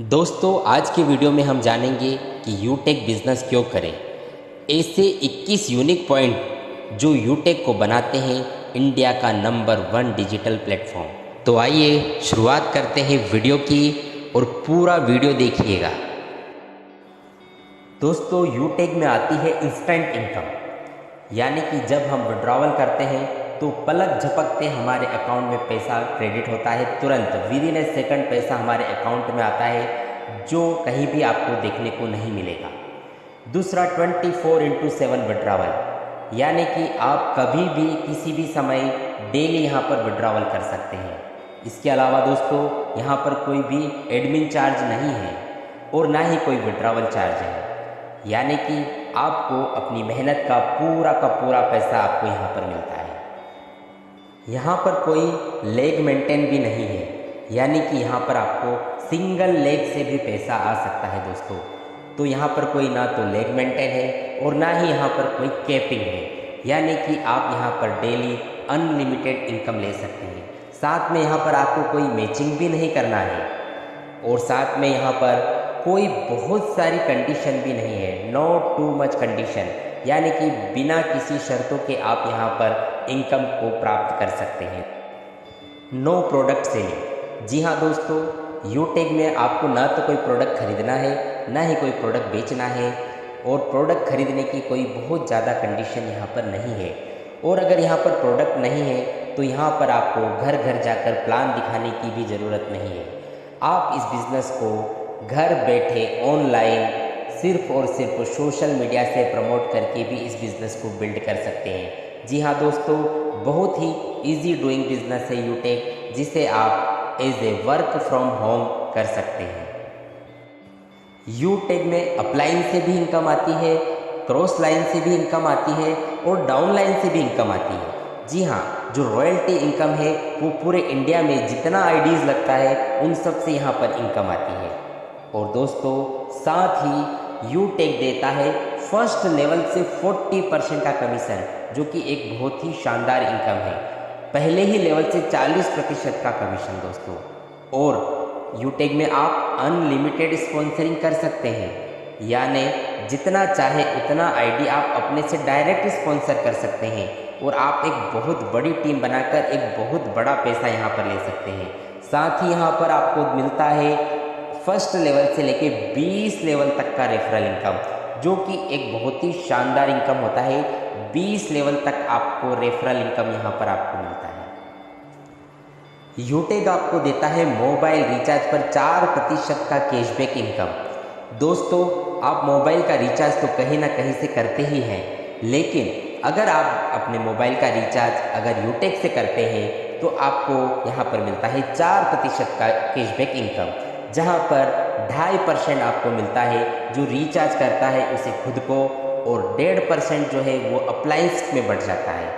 दोस्तों आज की वीडियो में हम जानेंगे कि यूटेक बिज़नेस क्यों करें। ऐसे 21 यूनिक पॉइंट जो यूटेक को बनाते हैं इंडिया का नंबर 1 डिजिटल प्लेटफॉर्म। तो आइए शुरुआत करते हैं वीडियो की और पूरा वीडियो देखिएगा। दोस्तों यूटेक में आती है इंस्टेंट इनकम, यानी कि जब हम विड्रॉवल करते हैं तो पलक झपकते हमारे अकाउंट में पैसा क्रेडिट होता है, तुरंत विद इन ए सेकंड पैसा हमारे अकाउंट में आता है, जो कहीं भी आपको देखने को नहीं मिलेगा। दूसरा 24/7 विड्रॉवल, यानी कि आप कभी भी किसी भी समय डेली यहाँ पर विड्रॉवल कर सकते हैं। इसके अलावा दोस्तों यहाँ पर कोई भी एडमिन चार्ज नहीं है और ना ही कोई विड्रॉवल चार्ज है, यानी कि आपको अपनी मेहनत का पूरा पैसा आपको यहाँ पर मिलता है। यहाँ पर कोई लेग मेंटेन भी नहीं है, यानी कि यहाँ पर आपको सिंगल लेग से भी पैसा आ सकता है दोस्तों। तो यहाँ पर कोई ना तो लेग मेंटेन है और ना ही यहाँ पर कोई कैपिंग है, यानी कि आप यहाँ पर डेली अनलिमिटेड इनकम ले सकते हैं। साथ में यहाँ पर आपको कोई मैचिंग भी नहीं करना है और साथ में यहाँ पर कोई बहुत सारी कंडीशन भी नहीं है, नो टू मच कंडीशन, यानी कि बिना किसी शर्तों के आप यहाँ पर इनकम को प्राप्त कर सकते हैं। No product selling. जी हाँ दोस्तों, यूटेक में आपको ना तो कोई प्रोडक्ट खरीदना है ना ही कोई प्रोडक्ट बेचना है, और प्रोडक्ट खरीदने की कोई बहुत ज़्यादा कंडीशन यहाँ पर नहीं है। और अगर यहाँ पर प्रोडक्ट नहीं है तो यहाँ पर आपको घर घर जाकर प्लान दिखाने की भी ज़रूरत नहीं है। आप इस बिज़नेस को घर बैठे ऑनलाइन सिर्फ और सिर्फ सोशल मीडिया से प्रमोट करके भी इस बिज़नेस को बिल्ड कर सकते हैं। जी हाँ दोस्तों, बहुत ही इजी डूइंग बिज़नेस है यूटेक, जिसे आप as a work from home कर सकते हैं। यूटेक में अपलाइन से भी इनकम आती है, क्रॉस लाइन से भी इनकम आती है और डाउन लाइन से भी इनकम आती है। जी हाँ, जो रॉयल्टी इनकम है वो पूरे इंडिया में जितना आईडीज़ लगता है उन सब से यहाँ पर इनकम आती है। और दोस्तों साथ ही यूटेक देता है फर्स्ट लेवल से 40% का कमीशन, जो कि एक बहुत ही शानदार इनकम है। पहले ही लेवल से 40% का कमीशन दोस्तों। और यूटेक में आप अनलिमिटेड स्पॉन्सरिंग कर सकते हैं, यानी जितना चाहे उतना आईडी आप अपने से डायरेक्ट स्पॉन्सर कर सकते हैं और आप एक बहुत बड़ी टीम बनाकर एक बहुत बड़ा पैसा यहाँ पर ले सकते हैं। साथ ही यहाँ पर आपको मिलता है फर्स्ट लेवल से लेके 20 लेवल तक का रेफरल इनकम, जो कि एक बहुत ही शानदार इनकम होता है। 20 लेवल तक आपको रेफरल इनकम यहाँ पर आपको मिलता है। यूटेक आपको देता है मोबाइल रिचार्ज पर 4% का कैशबैक इनकम। दोस्तों आप मोबाइल का रिचार्ज तो कहीं ना कहीं से करते ही हैं, लेकिन अगर आप अपने मोबाइल का रिचार्ज अगर यूटेक से करते हैं तो आपको यहाँ पर मिलता है 4% का कैशबैक इनकम, जहाँ पर 2.5% आपको मिलता है जो रिचार्ज करता है उसे खुद को, और 1.5% जो है वो अप्लायंस में बढ़ जाता है।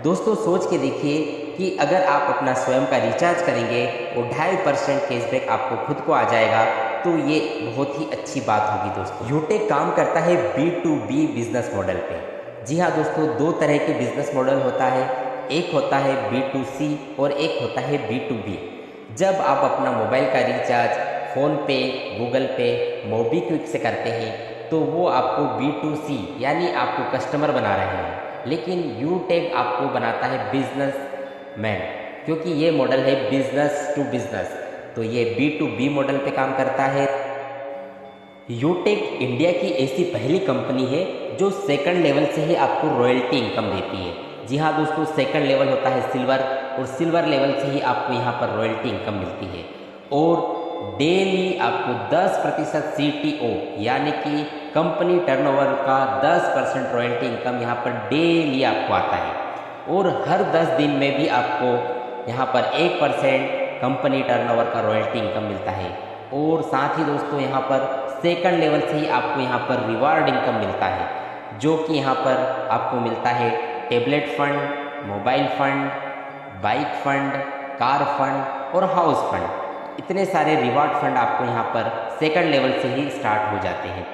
दोस्तों सोच के देखिए कि अगर आप अपना स्वयं का रिचार्ज करेंगे और 2.5% कैशबैक आपको खुद को आ जाएगा, तो ये बहुत ही अच्छी बात होगी दोस्तों। यूटेक काम करता है B2B बिजनेस मॉडल पे। जी हाँ दोस्तों, दो तरह के बिजनेस मॉडल होता है, एक होता है B2C और एक होता है B2B। जब आप अपना मोबाइल का रिचार्ज फ़ोन पे, गूगल पे, मोबीक्विक से करते हैं तो वो आपको B2C यानी आपको कस्टमर बना रहे हैं, लेकिन यूटेक आपको बनाता है बिजनेस मैन, क्योंकि ये मॉडल है बिजनेस टू बिजनेस, तो ये B2B मॉडल पे काम करता है। यूटेक इंडिया की ऐसी पहली कंपनी है जो सेकंड लेवल से ही आपको रॉयल्टी इनकम देती है। जी हाँ दोस्तों, सेकंड लेवल होता है सिल्वर, और सिल्वर लेवल से ही आपको यहाँ पर रॉयल्टी इनकम मिलती है। और डेली आपको 10% CTO यानी कि कंपनी टर्नओवर का 10% रॉयल्टी इनकम यहाँ पर डेली आपको आता है, और हर 10 दिन में भी आपको यहाँ पर 1% कंपनी टर्नओवर का रॉयल्टी इनकम मिलता है। और साथ ही दोस्तों यहाँ पर सेकंड लेवल से ही आपको यहाँ पर रिवार्ड इनकम मिलता है, जो कि यहाँ पर आपको मिलता है tablet fund, mobile fund, bike fund, car fund और हाउस फंड। इतने सारे रिवार्ड फंड आपको यहाँ पर सेकंड लेवल से ही स्टार्ट हो जाते हैं।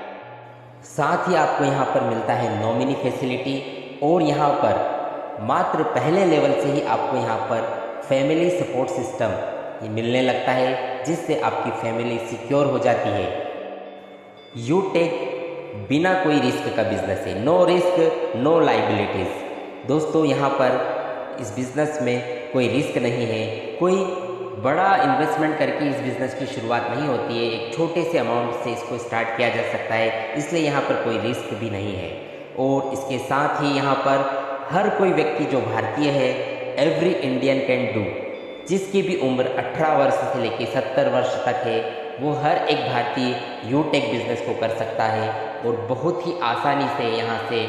साथ ही आपको यहाँ पर मिलता है नॉमिनी फैसिलिटी, और यहाँ पर मात्र पहले लेवल से ही आपको यहाँ पर फैमिली सपोर्ट सिस्टम मिलने लगता है, जिससे आपकी फैमिली सिक्योर हो जाती है। यूटेक बिना कोई रिस्क का बिजनेस है। No risk no liabilities. दोस्तों यहाँ पर इस बिज़नेस में कोई रिस्क नहीं है, कोई बड़ा इन्वेस्टमेंट करके इस बिज़नेस की शुरुआत नहीं होती है। एक छोटे से अमाउंट से इसको स्टार्ट किया जा सकता है, इसलिए यहाँ पर कोई रिस्क भी नहीं है। और इसके साथ ही यहाँ पर हर कोई व्यक्ति जो भारतीय है, एवरी इंडियन कैन डू, जिसकी भी उम्र 18 वर्ष से लेकर 70 वर्ष तक है, वो हर एक भारतीय यूटेक बिज़नेस को कर सकता है और बहुत ही आसानी से यहाँ से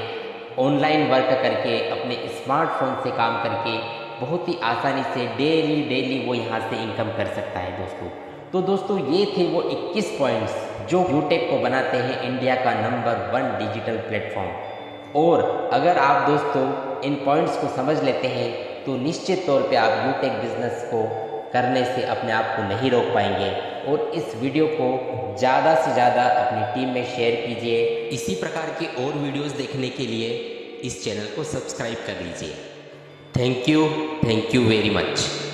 ऑनलाइन वर्क करके, अपने स्मार्टफोन से काम करके बहुत ही आसानी से डेली वो यहाँ से इनकम कर सकता है दोस्तों। तो दोस्तों ये थे वो 21 पॉइंट्स जो यूटेक को बनाते हैं इंडिया का नंबर 1 डिजिटल प्लेटफॉर्म। और अगर आप दोस्तों इन पॉइंट्स को समझ लेते हैं तो निश्चित तौर पे आप यूटेक बिज़नेस को करने से अपने आप को नहीं रोक पाएंगे। और इस वीडियो को ज़्यादा से ज़्यादा अपनी टीम में शेयर कीजिए। इसी प्रकार के और वीडियोस देखने के लिए इस चैनल को सब्सक्राइब कर लीजिए। Thank you very much.